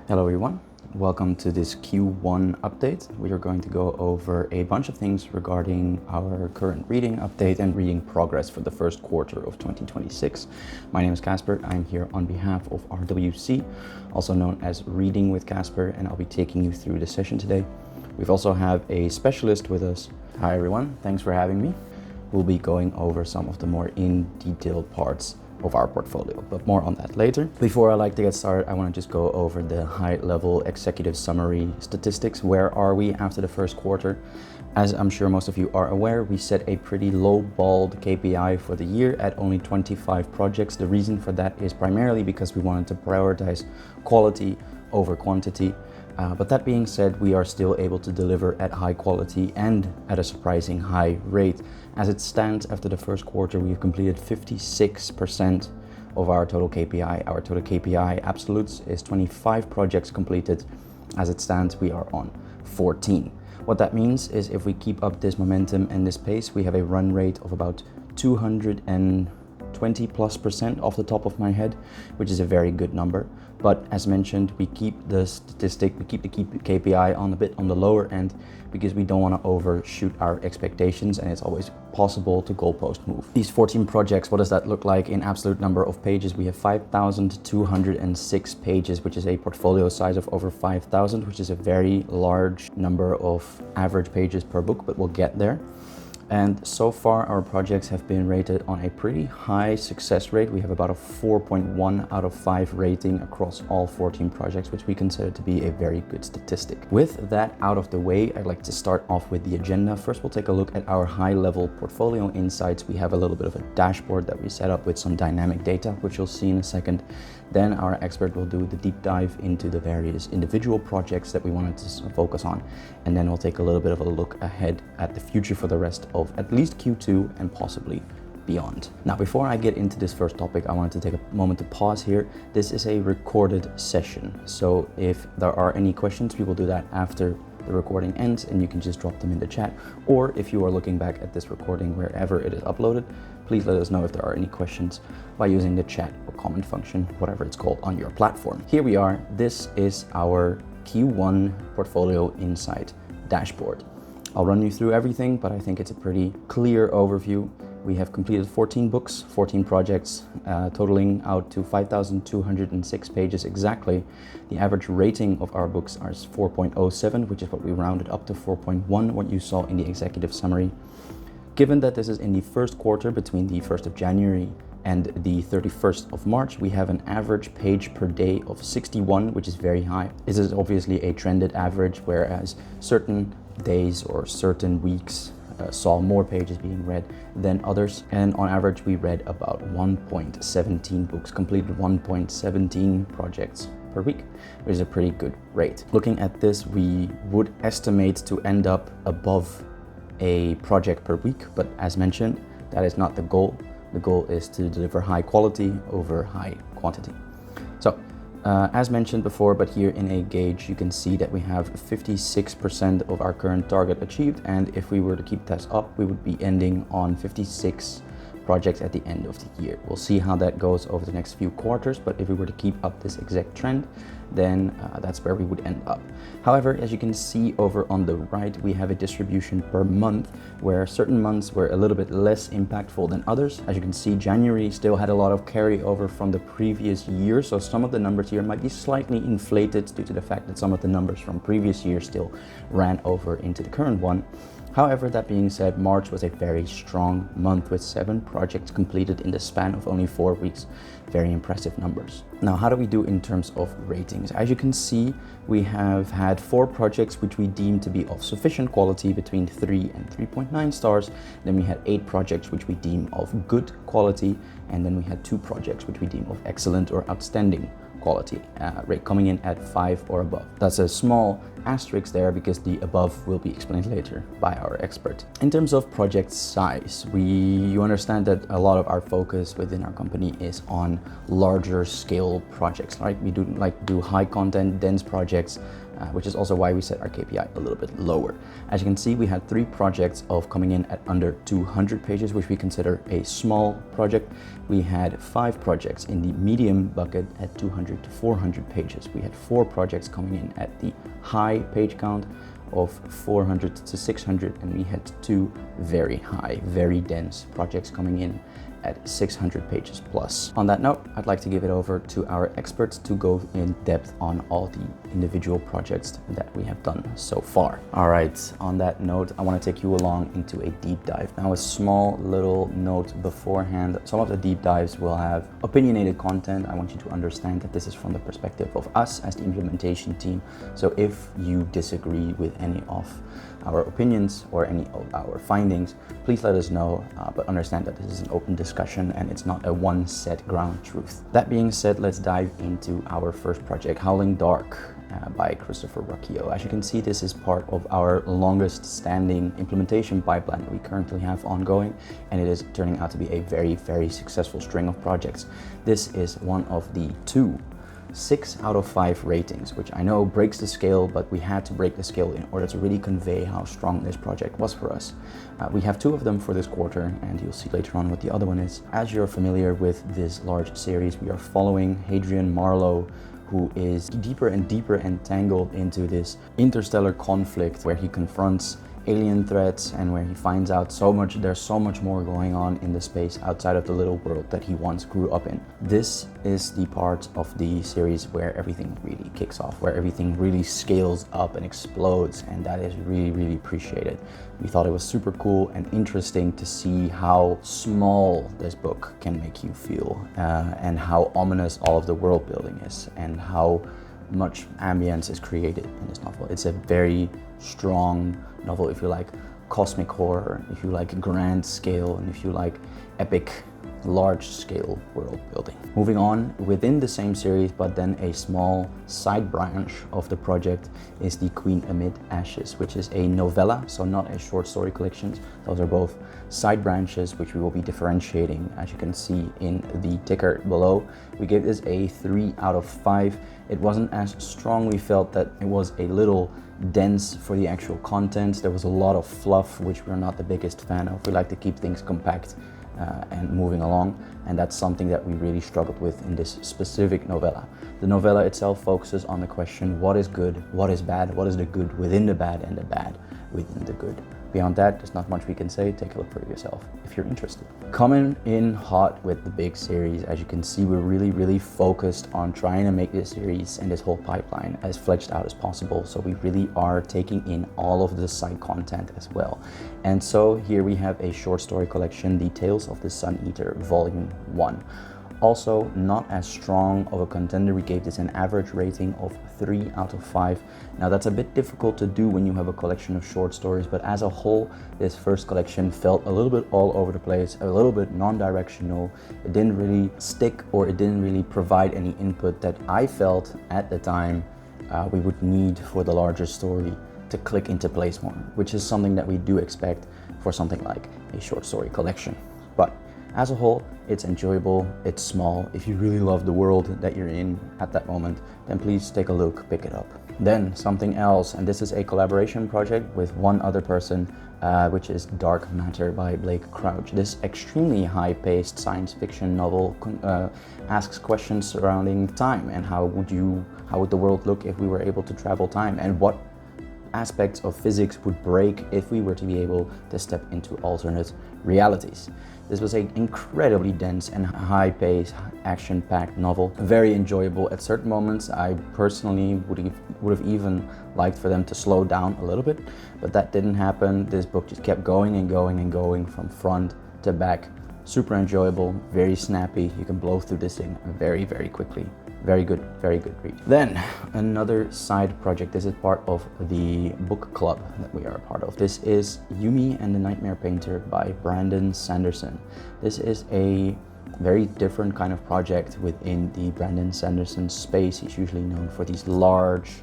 Hello everyone, welcome to this Q1 update. We are going to go over a bunch of things regarding our current reading update and reading progress for the first quarter of 2026. My name is Casper, I'm here on behalf of RWC, also known as Reading with Casper, and I'll be taking you through the session today. We've also have a specialist with us. Hi everyone, thanks for having me. We'll be going over some of the more in-detailed parts of our portfolio, but more on that later. Before I like to get started, I want to just go over the high-level executive summary statistics. Where are we after the first quarter? As I'm sure most of you are aware, we set a pretty low-balled KPI for the year at only 25 projects. The reason for that is primarily because we wanted to prioritize quality over quantity. But that being said, we are still able to deliver at high quality and at a surprising high rate. As it stands after the first quarter, we've completed 56% of our total KPI. Our total KPI absolutes is 25 projects completed. As it stands, we are on 14. What that means is if we keep up this momentum and this pace, we have a run rate of about 220+% off the top of my head, which is a very good number. But as mentioned, we keep the KPI on a bit on the lower end because we don't want to overshoot our expectations, and it's always possible to goalpost move. These 14 projects, what does that look like in absolute number of pages? We have 5,206 pages, which is a portfolio size of over 5,000, which is a very large number of average pages per book, but we'll get there. And so far our projects have been rated on a pretty high success rate. We have about a 4.1 out of 5 rating across all 14 projects, which we consider to be a very good statistic. With that out of the way, I'd like to start off with the agenda. First, we'll take a look at our high-level portfolio insights. We have a little bit of a dashboard that we set up with some dynamic data, which you'll see in a second. Then our expert will do the deep dive into the various individual projects that we wanted to focus on. And then we'll take a little bit of a look ahead at the future for the rest of at least Q2 and possibly beyond. Now, before I get into this first topic, I wanted to take a moment to pause here. This is a recorded session, so if there are any questions, we will do that after the recording ends, and you can just drop them in the chat. Or if you are looking back at this recording wherever it is uploaded, please let us know if there are any questions by using the chat or comment function, whatever it's called on your platform. Here we are. This is our Q1 portfolio insight dashboard. I'll run you through everything, but I think it's a pretty clear overview. We have completed 14 books, 14 projects, totaling out to 5,206 pages exactly. The average rating of our books is 4.07, which is what we rounded up to 4.1, what you saw in the executive summary. Given that this is in the first quarter between the 1st of January and the 31st of March, we have an average page per day of 61, which is very high. This is obviously a trended average, whereas certain days or certain weeks saw more pages being read than others. And on average, we read about 1.17 books, completed 1.17 projects per week, which is a pretty good rate. Looking at this, we would estimate to end up above a project per week, but as mentioned, that is not the goal. The goal is to deliver high quality over high quantity. So, as mentioned before, but here in a gauge, you can see that we have 56% of our current target achieved, and if we were to keep this up, we would be ending on 56 projects at the end of the year. We'll see how that goes over the next few quarters, but if we were to keep up this exact trend, then that's where we would end up. However, as you can see over on the right, we have a distribution per month where certain months were a little bit less impactful than others. As you can see, January still had a lot of carryover from the previous year, so some of the numbers here might be slightly inflated due to the fact that some of the numbers from previous years still ran over into the current one. However, that being said, March was a very strong month with 7 projects completed in the span of only 4 weeks. Very impressive numbers. Now, how do we do in terms of ratings? As you can see, we have had 4 projects which we deem to be of sufficient quality between 3 and 3.9 stars. Then we had 8 projects which we deem of good quality, and then we had 2 projects which we deem of excellent or outstanding quality, rate coming in at 5 or above. That's a small asterisk there because the above will be explained later by our expert. In terms of project size, you understand that a lot of our focus within our company is on larger scale projects, right? We do like to do high content, dense projects, which is also why we set our KPI a little bit lower. As you can see, we had 3 projects of coming in at under 200 pages, which we consider a small project. We had 5 projects in the medium bucket at 200 to 400 pages. We had 4 projects coming in at the high page count of 400 to 600, and we had 2 very high, very dense projects coming in at 600 pages plus. On that note, I'd like to give it over to our experts to go in depth on all the individual projects that we have done so far. All right, on that note, I want to take you along into a deep dive. Now, a small little note beforehand. Some of the deep dives will have opinionated content. I want you to understand that this is from the perspective of us as the implementation team. So if you disagree with any of our opinions or any of our findings, please let us know, but understand that this is an open discussion and it's not a one set ground truth. That being said, let's dive into our first project, Howling Dark by Christopher Rucchio. As you can see, this is part of our longest standing implementation pipeline that we currently have ongoing, and it is turning out to be a very, very successful string of projects. This is one of the 2 6 out of 5 ratings, which I know breaks the scale, but we had to break the scale in order to really convey how strong this project was for us. We have 2 of them for this quarter, and you'll see later on what the other one is. As you're familiar with this large series, we are following Hadrian Marlowe, who is deeper and deeper entangled into this interstellar conflict where he confronts alien threats and where he finds out there's so much more going on in the space outside of the little world that he once grew up in. This is the part of the series where everything really kicks off, where everything really scales up and explodes, and that is really, really appreciated. We thought it was super cool and interesting to see how small this book can make you feel, and how ominous all of the world building is, and how much ambience is created in this novel. It's a very strong novel if you like cosmic horror, if you like grand scale, and if you like epic large scale world building. Moving on, within the same series but then a small side branch of the project is The Queen Amid Ashes, which is a novella, so not a short story collection. Those are both side branches which we will be differentiating, as you can see in the ticker below. We gave this a 3 out of 5. It wasn't as strong. We felt that it was a little dense for the actual content. There was a lot of fluff, which we're not the biggest fan of. We like to keep things compact and moving along, and that's something that we really struggled with in this specific novella. The novella itself focuses on the question, what is good, what is bad, what is the good within the bad, and the bad within the good. Beyond that, there's not much we can say. Take a look for yourself if you're interested. Coming in hot with the big series, as you can see, we're really focused on trying to make this series and this whole pipeline as fleshed out as possible. So we really are taking in all of the side content as well. And so here we have a short story collection, The Tales of the Sun Eater, Volume 1. Also not as strong of a contender. We gave this an average rating of 3 out of 5. Now that's a bit difficult to do when you have a collection of short stories, but as a whole, this first collection felt a little bit all over the place, a little bit non-directional. It didn't really stick, or it didn't really provide any input that I felt at the time we would need for the larger story to click into place more, which is something that we do expect for something like a short story collection. But as a whole, it's enjoyable, it's small. If you really love the world that you're in at that moment, then please take a look, pick it up. Then something else, and this is a collaboration project with one other person, which is Dark Matter by Blake Crouch. This extremely high-paced science fiction novel asks questions surrounding time and how would the world look if we were able to travel time, and what aspects of physics would break if we were to be able to step into alternate realities. This was an incredibly dense and high-paced, action-packed novel. Very enjoyable at certain moments. I personally would have even liked for them to slow down a little bit, but that didn't happen. This book just kept going and going and going from front to back. Super enjoyable, very snappy. You can blow through this thing very quickly. Very good read. Then another side project. This is part of the book club that we are a part of. This is Yumi and the Nightmare Painter by Brandon Sanderson. This is a very different kind of project within the Brandon Sanderson space. He's usually known for these large,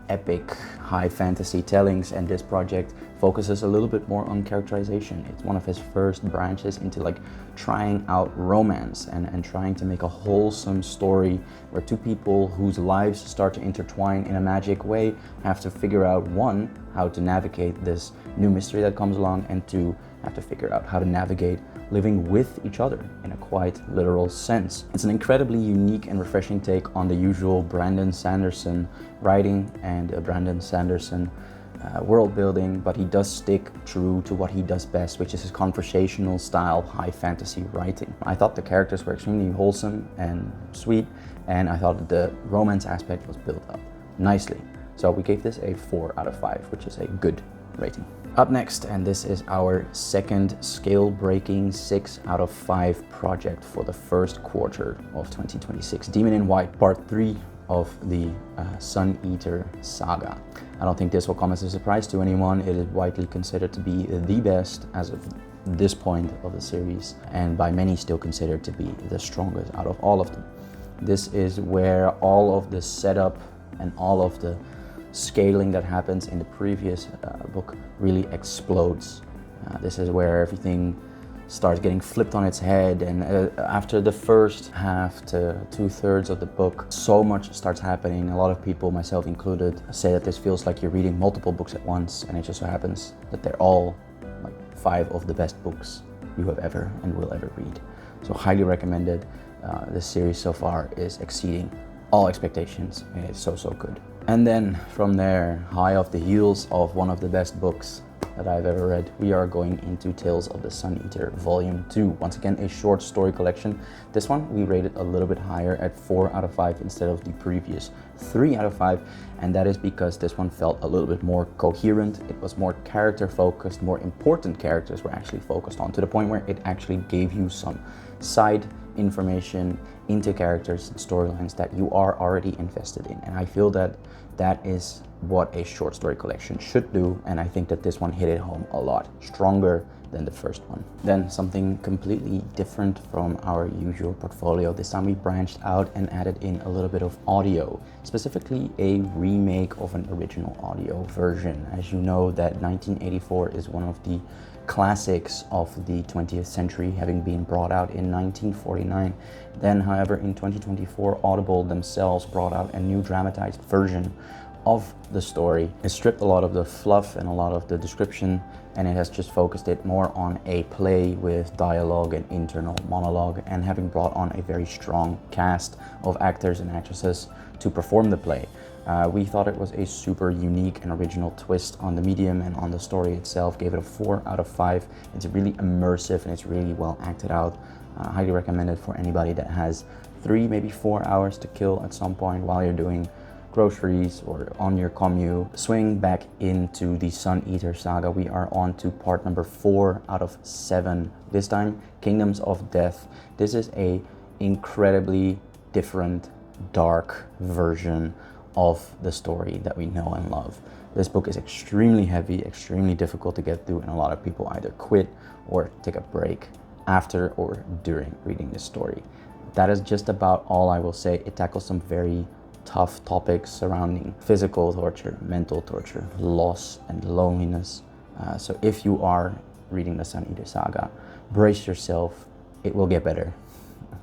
epic high fantasy tellings, and this project focuses a little bit more on characterization. It's one of his first branches into like trying out romance and trying to make a wholesome story where two people whose lives start to intertwine in a magic way have to figure out, one, how to navigate this new mystery that comes along, and two, have to figure out how to navigate living with each other in a quite literal sense. It's an incredibly unique and refreshing take on the usual Brandon Sanderson writing and Brandon Sanderson world building, but he does stick true to what he does best, which is his conversational style high fantasy writing. I thought the characters were extremely wholesome and sweet, and I thought that the romance aspect was built up nicely. So we gave this a 4 out of 5, which is a good rating. Up next, and this is our second scale-breaking 6 out of 5 project for the first quarter of 2026. Demon in White, part 3 of the Sun Eater saga. I don't think this will come as a surprise to anyone. It is widely considered to be the best as of this point of the series, and by many still considered to be the strongest out of all of them. This is where all of the setup and all of the scaling that happens in the previous book really explodes. This is where everything starts getting flipped on its head, and after the first half to 2/3 of the book, so much starts happening. A lot of people, myself included, say that this feels like you're reading multiple books at once, and it just so happens that they're all like 5 of the best books you have ever and will ever read. So highly recommended. This series so far is exceeding all expectations, and it's so good. And then from there, high off the heels of one of the best books that I've ever read, we are going into Tales of the Sun Eater Volume 2. Once again, a short story collection. This one we rated a little bit higher at 4 out of 5 instead of the previous 3 out of 5, and that is because this one felt a little bit more coherent. It was more character focused, more important characters were actually focused on, to the point where it actually gave you some side information into characters and storylines that you are already invested in. And I feel that that is what a short story collection should do, and I think that this one hit it home a lot stronger than the first one. Then something completely different from our usual portfolio. This time we branched out and added in a little bit of audio, specifically a remake of an original audio version. As you know, that 1984 is one of the classics of the 20th century, having been brought out in 1949. Then, however, in 2024, Audible themselves brought out a new dramatized version of the story. It stripped a lot of the fluff and a lot of the description, and it has just focused it more on a play with dialogue and internal monologue, and having brought on a very strong cast of actors and actresses to perform the play. We thought it was a super unique and original twist on the medium and on the story itself. Gave it a 4 out of 5. It's really immersive and it's really well acted out. Highly recommended for anybody that has 3, maybe 4 hours to kill at some point while you're doing groceries or on your commute. Swing back into the Sun Eater saga. We are on to part number 4 out of 7. This time, Kingdoms of Death. This is a incredibly different, dark version of the story that we know and love. This book is extremely heavy, extremely difficult to get through, and a lot of people either quit or take a break after or during reading this story. That is just about all I will say. It tackles some very tough topics surrounding physical torture, mental torture, loss, and loneliness. So if you are reading the Sun Eater saga, brace yourself. It will get better,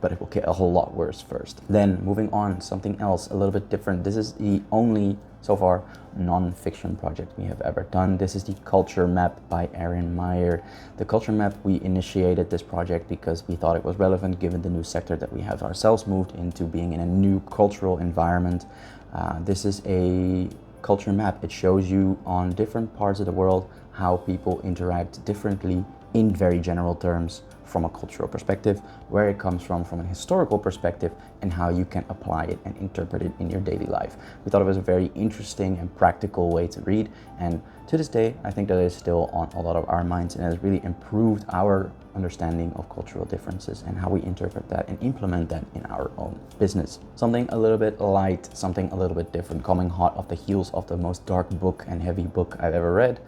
but it will get a whole lot worse first. Then moving on, something else a little bit different. This is the only, so far, non-fiction project we have ever done. This is the Culture Map by Aaron Meyer. The Culture Map, we initiated this project because we thought it was relevant given the new sector that we have ourselves moved into, being in a new cultural environment. This is a culture map. It shows you on different parts of the world how people interact differently in very general terms, from a cultural perspective, where it comes from a historical perspective, and how you can apply it and interpret it in your daily life. We thought it was a very interesting and practical way to read, and to this day, I think that is still on a lot of our minds and has really improved our understanding of cultural differences and how we interpret that and implement that in our own business. Something a little bit light, something a little bit different, coming hot off the heels of the most dark book and heavy book I've ever read.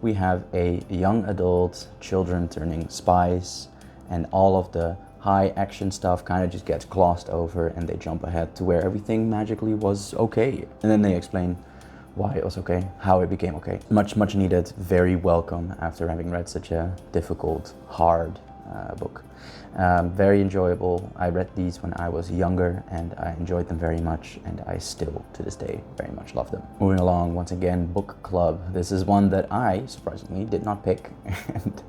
We have a young adult, children turning spies, and all of the high action stuff kind of just gets glossed over, and they jump ahead to where everything magically was okay. And then they explain why it was okay, how it became okay. Much needed, very welcome after having read such a difficult, hard book. Very enjoyable. I read these when I was younger and I enjoyed them very much, and I still, to this day, very much love them. Moving along, once again, book club. This is one that I, surprisingly, did not pick, and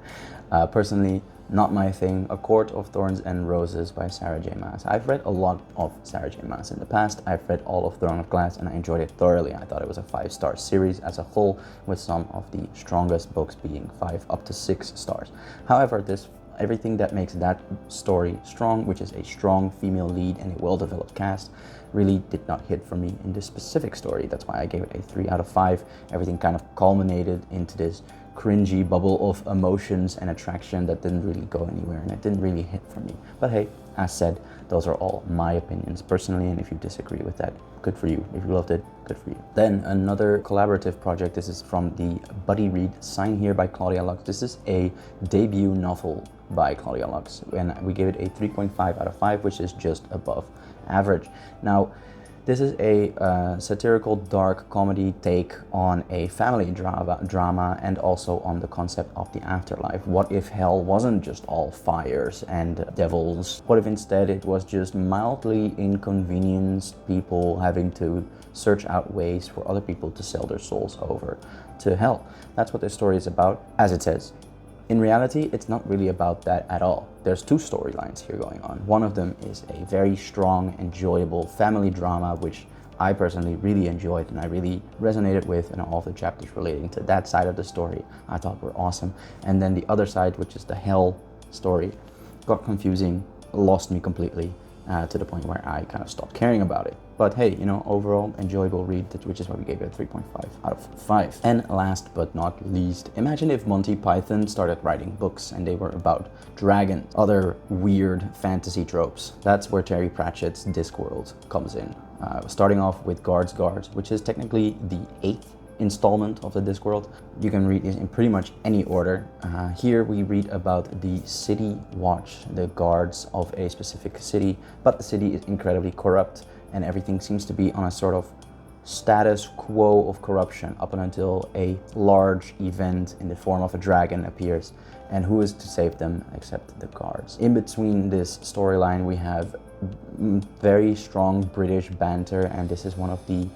personally, not my thing. A Court of Thorns and Roses by Sarah J. Maas. I've read a lot of Sarah J. Maas in the past. I've read all of Throne of Glass and I enjoyed it thoroughly. I thought it was a 5-star series as a whole, with some of the strongest books being 5 up to 6 stars. However, everything that makes that story strong, which is a strong female lead and a well-developed cast, really did not hit for me in this specific story. That's why I gave it a 3 out of 5. Everything kind of culminated into this cringy bubble of emotions and attraction that didn't really go anywhere, and it didn't really hit for me. But hey, as said, those are all my opinions personally, and if you disagree with that, good for you. If you loved it, good for you. Then another collaborative project. This is from the buddy read Sign Here by Claudia Lux. This is a debut novel by Claudia Lux, and we gave it a 3.5 out of 5, which is just above average. Now, this is a satirical dark comedy take on a family drama and also on the concept of the afterlife. What if hell wasn't just all fires and devils? What if instead it was just mildly inconvenienced people having to search out ways for other people to sell their souls over to hell? That's what this story is about, as it says. In reality, it's not really about that at all. There's 2 storylines here going on. One of them is a very strong, enjoyable family drama, which I personally really enjoyed and I really resonated with, and all of the chapters relating to that side of the story I thought were awesome. And then the other side, which is the hell story, got confusing, lost me completely, to the point where I kind of stopped caring about it. But hey, you know, overall enjoyable read, which is why we gave it a 3.5 out of 5. And last but not least, imagine if Monty Python started writing books and they were about dragons, other weird fantasy tropes. That's where Terry Pratchett's Discworld comes in. Starting off with Guards, which is technically the 8th installment of the Discworld. You can read it in pretty much any order. Here we read about the city watch, the guards of a specific city, but the city is incredibly corrupt and everything seems to be on a sort of status quo of corruption up until a large event in the form of a dragon appears. And who is to save them except the guards? In between this storyline we have very strong British banter, and this is one of the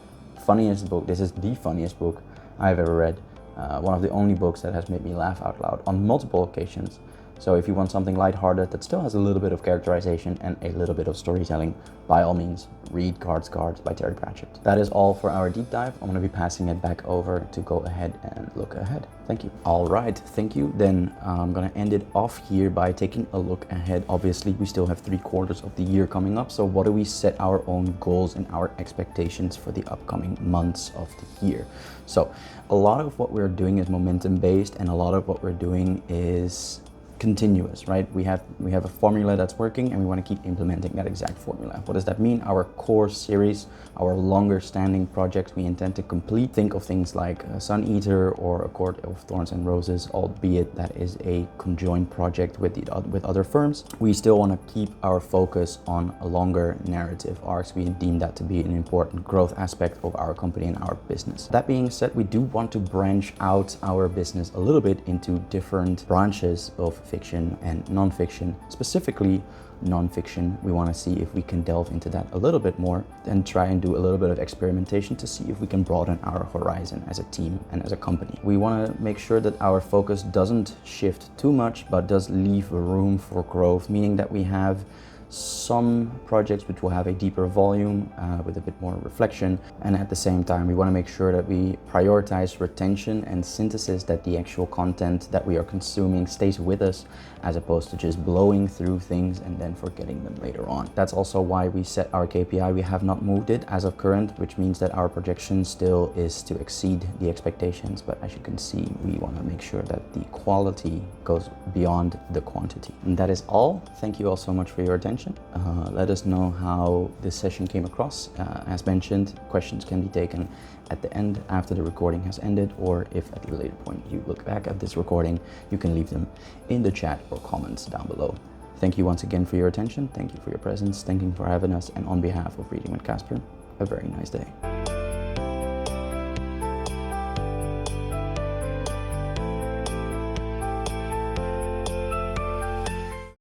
funniest book. This is the funniest book I've ever read. One of the only books that has made me laugh out loud on multiple occasions. So if you want something lighthearted that still has a little bit of characterization and a little bit of storytelling, by all means, read Guards by Terry Pratchett. That is all for our deep dive. I'm going to be passing it back over to go ahead and look ahead. Thank you. All right, thank you. Then I'm going to end it off here by taking a look ahead. Obviously, we still have 3/4 of the year coming up. So what do we set our own goals and our expectations for the upcoming months of the year? So a lot of what we're doing is momentum based, and a lot of what we're doing is continuous, right? We have a formula that's working and we want to keep implementing that exact formula. What does that mean? Our core series, our longer standing projects we intend to complete. Think of things like Sun Eater or A Court of Thorns and Roses, albeit that is a conjoined project with other firms. We still want to keep our focus on a longer narrative arcs. We deem that to be an important growth aspect of our company and our business. That being said, we do want to branch out our business a little bit into different branches of fiction and non-fiction. Specifically non-fiction, we want to see if we can delve into that a little bit more and try and do a little bit of experimentation to see if we can broaden our horizon as a team and as a company. We want to make sure that our focus doesn't shift too much but does leave room for growth, meaning that we have some projects which will have a deeper volume with a bit more reflection, and at the same time we want to make sure that we prioritize retention and synthesis, that the actual content that we are consuming stays with us as opposed to just blowing through things and then forgetting them later on. That's also why we set our KPI. We have not moved it as of current, which means that our projection still is to exceed the expectations, but as you can see, we want to make sure that the quality goes beyond the quantity. And that is all. Thank you all so much for your attention. Let us know how this session came across. As mentioned, questions can be taken at the end after the recording has ended, or if at a later point you look back at this recording, you can leave them in the chat or comments down below. Thank you once again for your attention. Thank you for your presence. Thank you for having us. And on behalf of Reading with Casper, a very nice day.